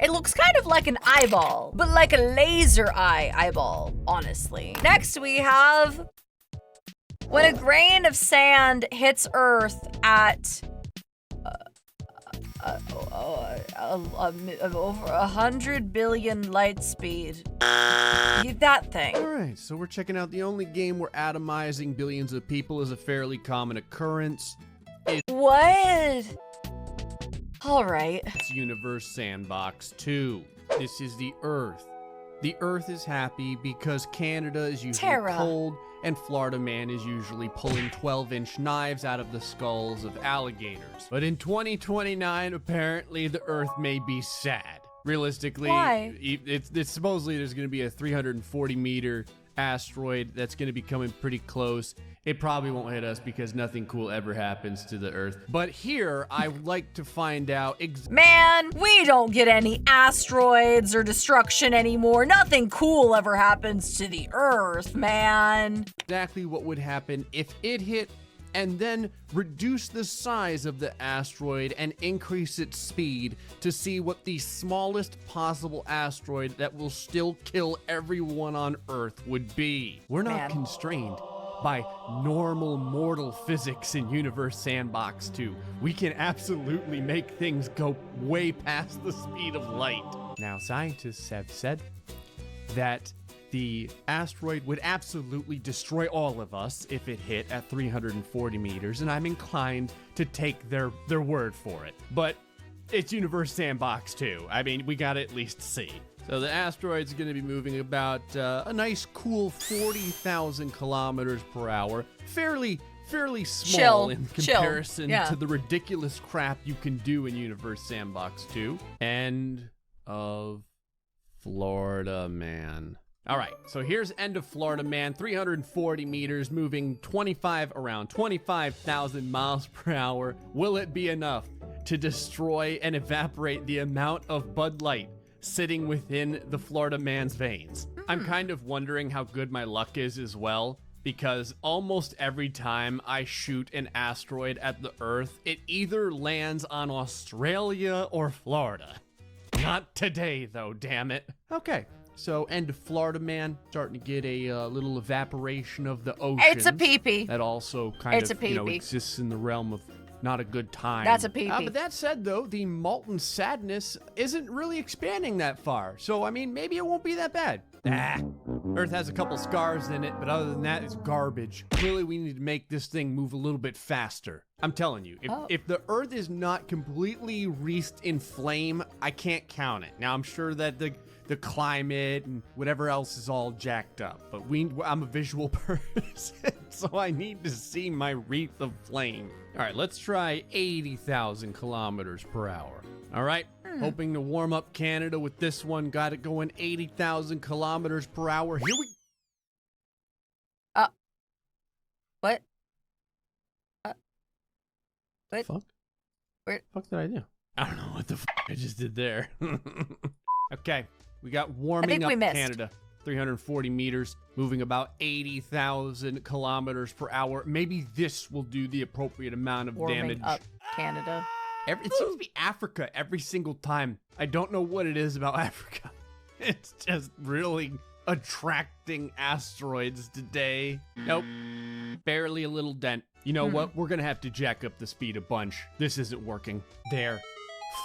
It looks kind of like an eyeball, but like a laser eyeball, honestly. Next we have when a grain of sand hits Earth at over 100 billion light speed. That thing. All right, so we're checking out the only game where atomizing billions of people is a fairly common occurrence. What? All right. It's Universe Sandbox 2. This is the Earth. The Earth is happy because Canada is usually cold and Florida man is usually pulling 12-inch knives out of the skulls of alligators. But in 2029, apparently the Earth may be sad. Realistically, why? It's supposedly there's going to be a 340-meter asteroid that's going to be coming pretty close. It probably won't hit us because nothing cool ever happens to the Earth. But here, I would like to find out Man, we don't get any asteroids or destruction anymore. Nothing cool ever happens to the Earth, man. exactly what would happen if it hit and then reduce the size of the asteroid and increase its speed to see what the smallest possible asteroid that will still kill everyone on Earth would be. We're not constrained by normal mortal physics in Universe Sandbox 2. We can absolutely make things go way past the speed of light. Now, scientists have said that the asteroid would absolutely destroy all of us if it hit at 340 meters, and I'm inclined to take their word for it. But it's Universe Sandbox 2. I mean, we gotta at least see. So the asteroid's gonna be moving about a nice, cool 40,000 kilometers per hour. Fairly small in comparison to the ridiculous crap you can do in Universe Sandbox 2. End of Florida Man. All right, so here's End of Florida Man, 340 meters, moving around 25,000 miles per hour. Will it be enough to destroy and evaporate the amount of Bud Light sitting within the Florida Man's veins? I'm kind of wondering how good my luck is as well, because almost every time I shoot an asteroid at the Earth, it either lands on Australia or Florida. Not today, though, damn it. Okay. So, End of Florida Man, starting to get a little evaporation of the ocean. It's a pee-pee. That also kind of, exists in the realm of not a good time. That's a pee-pee. But that said, though, the molten sadness isn't really expanding that far. So, I mean, maybe it won't be that bad. Earth has a couple scars in it, but other than that, it's garbage. Clearly, we need to make this thing move a little bit faster. I'm telling you, if the Earth is not completely wreathed in flame, I can't count it. Now, I'm sure that the climate and whatever else is all jacked up, but I'm a visual person, so I need to see my wreath of flame. All right, let's try 80,000 kilometers per hour. All right, hoping to warm up Canada with this one. Got it going 80,000 kilometers per hour. Here we... What? What? Fuck? Where? The fuck did I do? I don't know what the fuck I just did there. Okay, we got warming up Canada. 340 meters, moving about 80,000 kilometers per hour. Maybe this will do the appropriate amount of damage. Warming up Canada. It seems to be Africa every single time. I don't know what it is about Africa. It's just really attracting asteroids today. Nope. Barely a little dent. You know what? We're going to have to jack up the speed a bunch. This isn't working. There.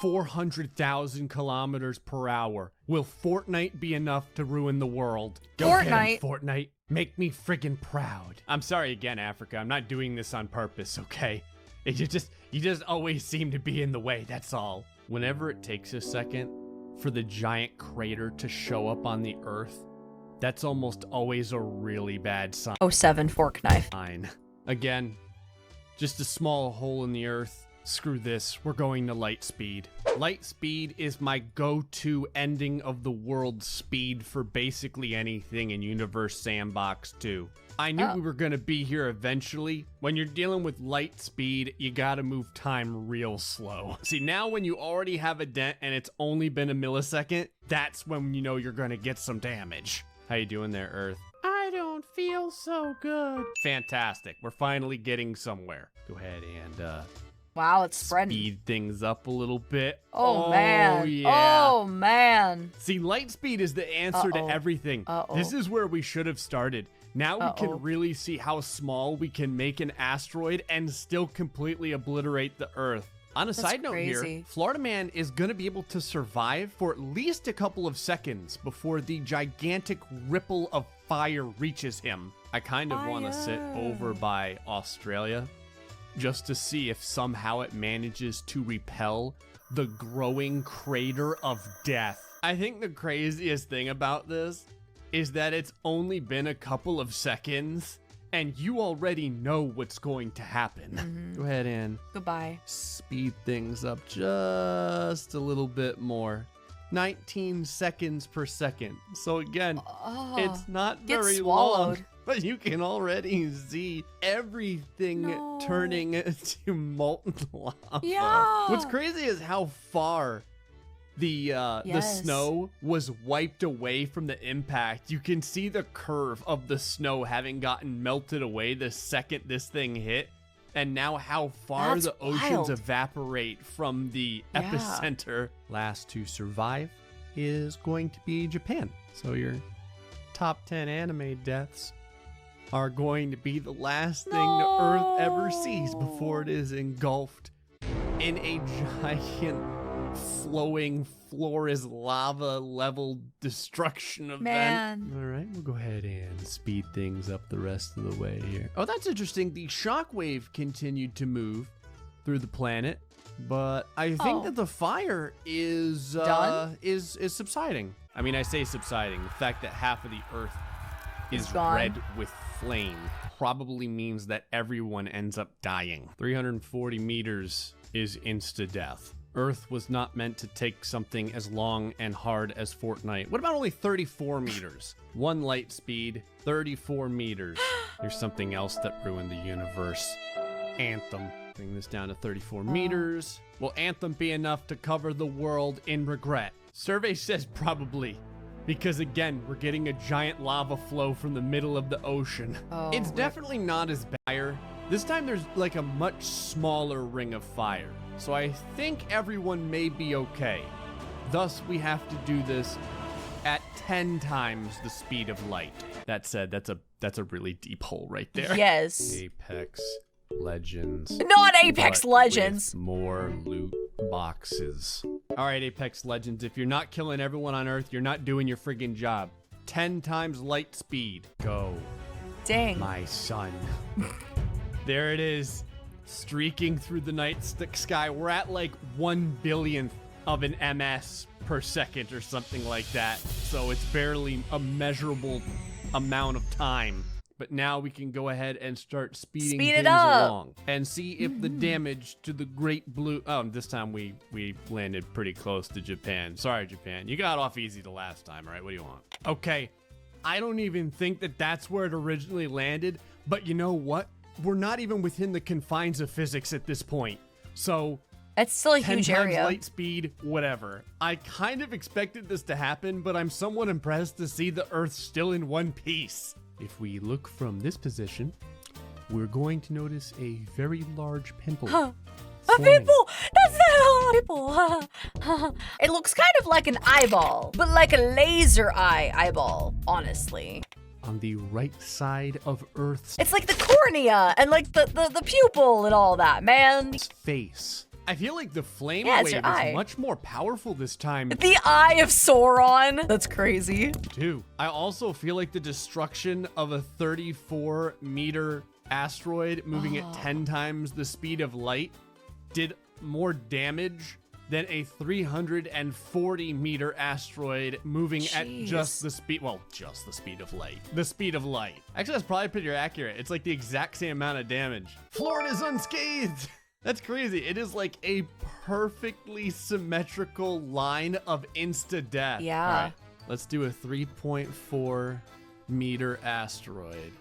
400,000 kilometers per hour. Will Fortnite be enough to ruin the world? Go ahead, Fortnite. Make me friggin' proud. I'm sorry again, Africa. I'm not doing this on purpose, okay? You just always seem to be in the way, that's all. Whenever it takes a second for the giant crater to show up on the Earth, that's almost always a really bad sign. 07 fork knife. Again, just a small hole in the Earth. Screw this, we're going to light speed. Light speed is my go-to ending of the world speed for basically anything in Universe Sandbox 2. I knew we were gonna be here eventually. When you're dealing with light speed, you gotta move time real slow. See, now when you already have a dent and it's only been a millisecond, that's when you know you're gonna get some damage. How you doing there, Earth? I don't feel so good. Fantastic, we're finally getting somewhere. Go ahead and, Wow, it's spreading. Speed things up a little bit. Oh, man. Yeah. Oh, man. See, light speed is the answer to everything. This is where we should have started. Now we can really see how small we can make an asteroid and still completely obliterate the Earth. On a side note here, Florida Man is going to be able to survive for at least a couple of seconds before the gigantic ripple of fire reaches him. I kind of want to sit over by Australia just to see if somehow it manages to repel the growing crater of death. I think the craziest thing about this is that it's only been a couple of seconds and you already know what's going to happen. Go ahead and speed things up just a little bit more. 19 seconds per second. So again, it's not very long, but you can already see everything turning to molten lava. Yeah. What's crazy is how far the snow was wiped away from the impact. You can see the curve of the snow having gotten melted away the second this thing hit. And now how far the oceans evaporate from the epicenter. Last to survive is going to be Japan. So your top 10 anime deaths are going to be the last thing the Earth ever sees before it is engulfed in a giant flowing floor is lava level destruction event. All right, we'll go ahead and speed things up the rest of the way here. Oh, that's interesting. The shockwave continued to move through the planet, but I think that the fire is is subsiding. I mean, I say subsiding. The fact that half of the Earth is red with flame probably means that everyone ends up dying. 340 meters is insta-death. Earth was not meant to take something as long and hard as Fortnite. What about only 34 meters? One light speed, 34 meters. Here's something else that ruined the universe. Anthem. Bring this down to 34 meters. Will Anthem be enough to cover the world in regret? Survey says probably. Because again, we're getting a giant lava flow from the middle of the ocean. It's definitely not as bad. This time there's like a much smaller ring of fire. So I think everyone may be okay. Thus, we have to do this at 10 times the speed of light. That said, that's a really deep hole right there. Yes. Apex Legends. Not Apex Legends. With more loot boxes. All right, Apex Legends, if you're not killing everyone on Earth, you're not doing your friggin' job. 10 times light speed. Go. Dang. My son. There it is. Streaking through the night sky. We're at like 1/1000th of an ms per second or something like that. So it's barely a measurable amount of time. But now we can go ahead and start speeding things along and see if the damage to the Great Blue... Oh, this time we landed pretty close to Japan. Sorry, Japan. You got off easy the last time, all right? What do you want? Okay, I don't even think that that's where it originally landed. But you know what? We're not even within the confines of physics at this point. So it's still a 10 huge times area. Light speed, whatever. I kind of expected this to happen, but I'm somewhat impressed to see the Earth still in one piece. If we look from this position, we're going to notice a very large pimple. A pimple! That's not a pimple! It looks kind of like an eyeball, but like a laser eyeball, honestly. On the right side of Earth's It's like the cornea and like the pupil and all that, man. face. I feel like the flame wave is much more powerful this time. The eye of Sauron. That's crazy. Too. I also feel like the destruction of a 34-meter asteroid moving at 10 times the speed of light did more damage than a 340-meter asteroid moving at just the speed, just the speed of light. The speed of light. Actually, that's probably pretty accurate. It's like the exact same amount of damage. Florida's unscathed. That's crazy. It is like a perfectly symmetrical line of insta-death. Yeah. All right, let's do a 3.4-meter asteroid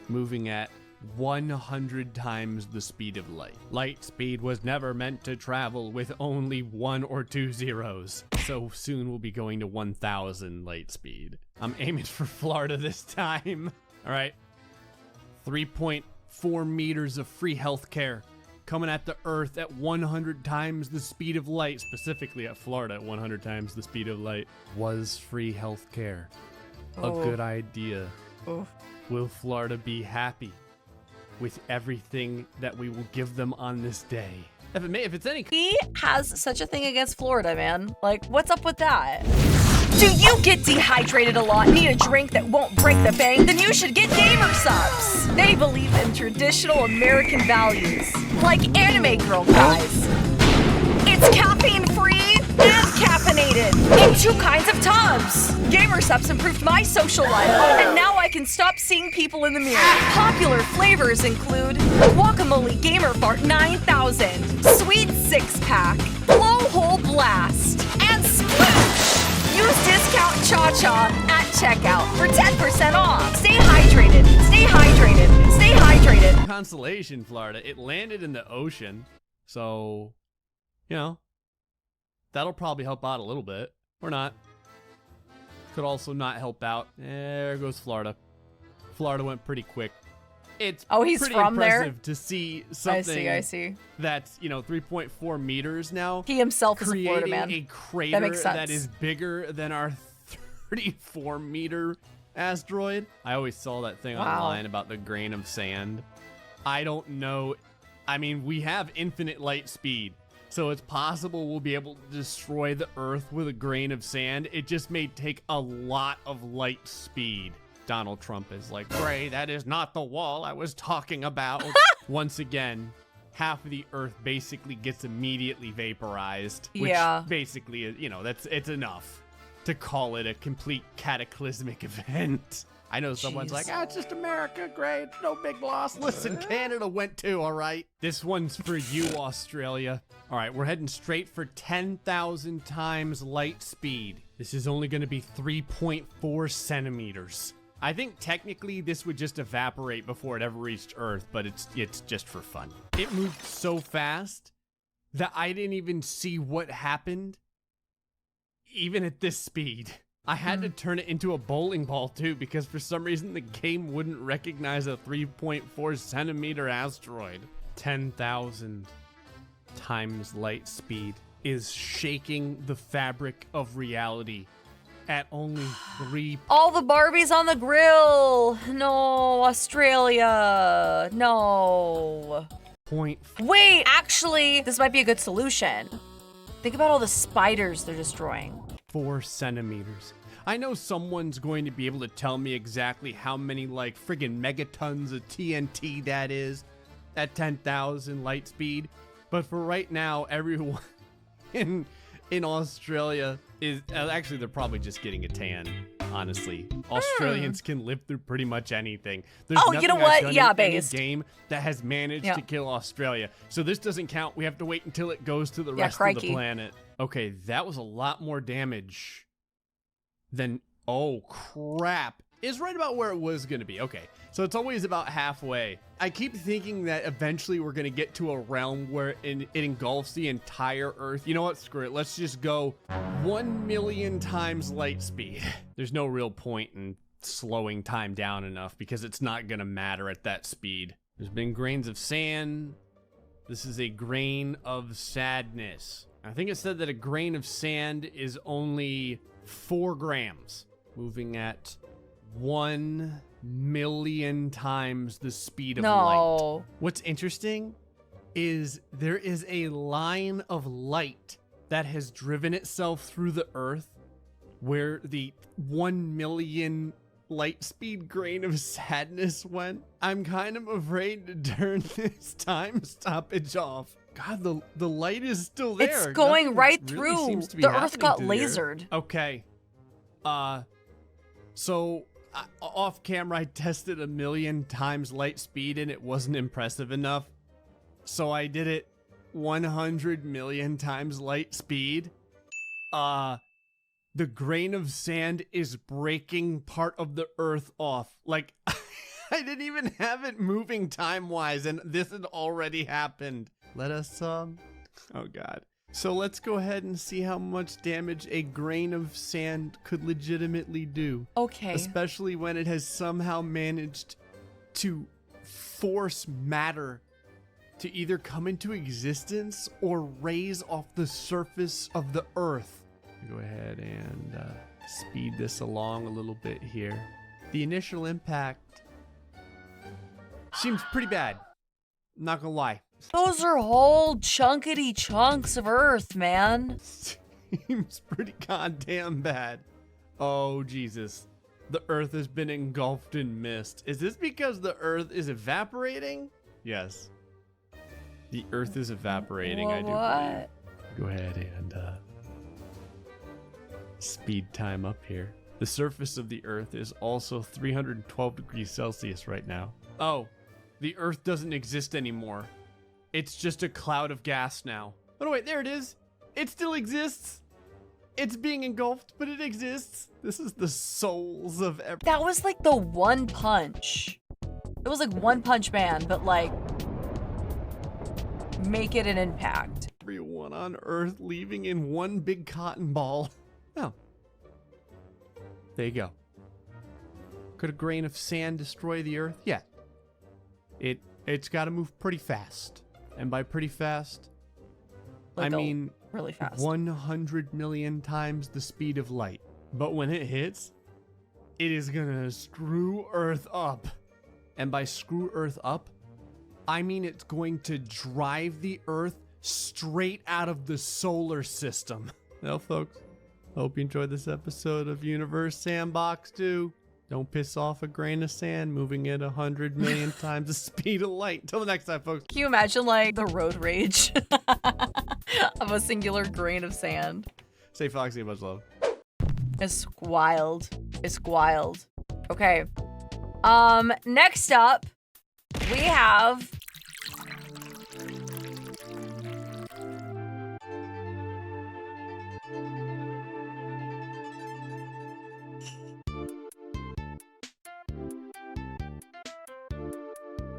moving at 100 times the speed of light. Light speed was never meant to travel with only 1 or 2 zeros. So soon we'll be going to 1,000 light speed. I'm aiming for Florida this time. All right. 3.4 meters of free healthcare coming at the Earth at 100 times the speed of light, specifically at Florida at 100 times the speed of light. Was free healthcare a good idea? Will Florida be happy with everything that we will give them on this day? If it's any... He has such a thing against Florida, man. Like, what's up with that? Do you get dehydrated a lot, need a drink that won't break the bank? Then you should get Gamersupps. They believe in traditional American values, like anime girl guys. It's caffeine-free and caffeinated in 2 kinds of tubs. Gamersupps improved my social life, and now I can stop seeing people in the mirror. Popular flavors include Guacamole Gamer Fart 9000, Sweet 6-Pack, Blowhole Blast, and Sploosh. Use discount ChaCha at checkout for 10% off. Stay hydrated, stay hydrated, stay hydrated. Consolation, Florida. It landed in the ocean, so, you know, that'll probably help out a little bit. Or not. Could also not help out. There goes Florida. Florida went pretty quick. It's he's pretty from impressive there? to see something I see. that's, 3.4 meters now. He himself is a Florida man. Creating a crater makes sense. that is bigger than our 34-meter asteroid. I always saw that thing online about the grain of sand. I don't know. I mean, we have infinite light speed, so it's possible we'll be able to destroy the Earth with a grain of sand. It just may take a lot of light speed. Donald Trump is like, Gray, that is not the wall I was talking about. Once again, half of the Earth basically gets immediately vaporized. Which basically is, it's enough to call it a complete cataclysmic event. I know someone's like, it's just America, Gray, it's no big loss. Listen, Canada went too, all right? This one's for you, Australia. All right, we're heading straight for 10,000 times light speed. This is only gonna be 3.4 centimeters. I think technically this would just evaporate before it ever reached Earth, but it's just for fun. It moved so fast that I didn't even see what happened, even at this speed. I had to turn it into a bowling ball too, because for some reason the game wouldn't recognize a 3.4 centimeter asteroid. 10,000 times light speed is shaking the fabric of reality. At only 3. All the Barbies on the grill. No, Australia. No. Wait, actually, this might be a good solution. Think about all the spiders they're destroying. 4 centimeters. I know someone's going to be able to tell me exactly how many, friggin' megatons of TNT that is at 10,000 light speed. But for right now, everyone in Australia is actually, they're probably just getting a tan, honestly. Australians can live through pretty much anything. There's you know what? in any game that has managed to kill Australia. So this doesn't count. We have to wait until it goes to the rest of the planet. Okay, that was a lot more damage than, oh crap. It's right about where it was gonna be. Okay, so it's always about halfway. I keep thinking that eventually we're gonna get to a realm where it engulfs the entire Earth. You know what, screw it. Let's just go 1 million times light speed. There's no real point in slowing time down enough because it's not gonna matter at that speed. There's been grains of sand. This is a grain of sadness. I think it said that a grain of sand is only 4 grams. Moving at 1 million times the speed of light. What's interesting is there is a line of light that has driven itself through the Earth where the 1 million light speed grain of sadness went. I'm kind of afraid to turn this time stoppage off. God, the light is still there. It's going Nothing right really through. seems to be The Earth happening got through there. lasered. Okay. So off camera, I tested 1 million times light speed and it wasn't impressive enough. So I did it 100 million times light speed. The grain of sand is breaking part of the Earth off. Like, I didn't even have it moving time-wise, and this had already happened. Let us, oh God. So let's go ahead and see how much damage a grain of sand could legitimately do. Okay. Especially when it has somehow managed to force matter to either come into existence or raise off the surface of the Earth. Go ahead and speed this along a little bit here. The initial impact seems pretty bad. Not gonna lie. Those are whole chunkety chunks of Earth, man. Seems pretty goddamn bad. Oh, Jesus. The Earth has been engulfed in mist. Is this because the Earth is evaporating? Yes. The Earth is evaporating, I do believe. Go ahead and speed time up here. The surface of the Earth is also 312 degrees Celsius right now. Oh, the Earth doesn't exist anymore. It's just a cloud of gas now. Oh, no, wait, there it is. It still exists. It's being engulfed, but it exists. This is the souls of every— That was like the One Punch. It was like One Punch Man, but like, make it an impact. Everyone on Earth leaving in one big cotton ball. Oh. There you go. Could a grain of sand destroy the Earth? Yeah. It's got to move pretty fast. And by pretty fast, Like I mean really fast. 100 million times the speed of light. But when it hits, it is gonna screw Earth up. And by screw Earth up, I mean it's going to drive the Earth straight out of the solar system. Well, folks, hope you enjoyed this episode of Universe Sandbox 2. Don't piss off a grain of sand moving at 100 million times the speed of light. Until the next time, folks. Can you imagine like the road rage of a singular grain of sand? Say Foxy, much love. It's wild. It's wild. Okay. Next up, we have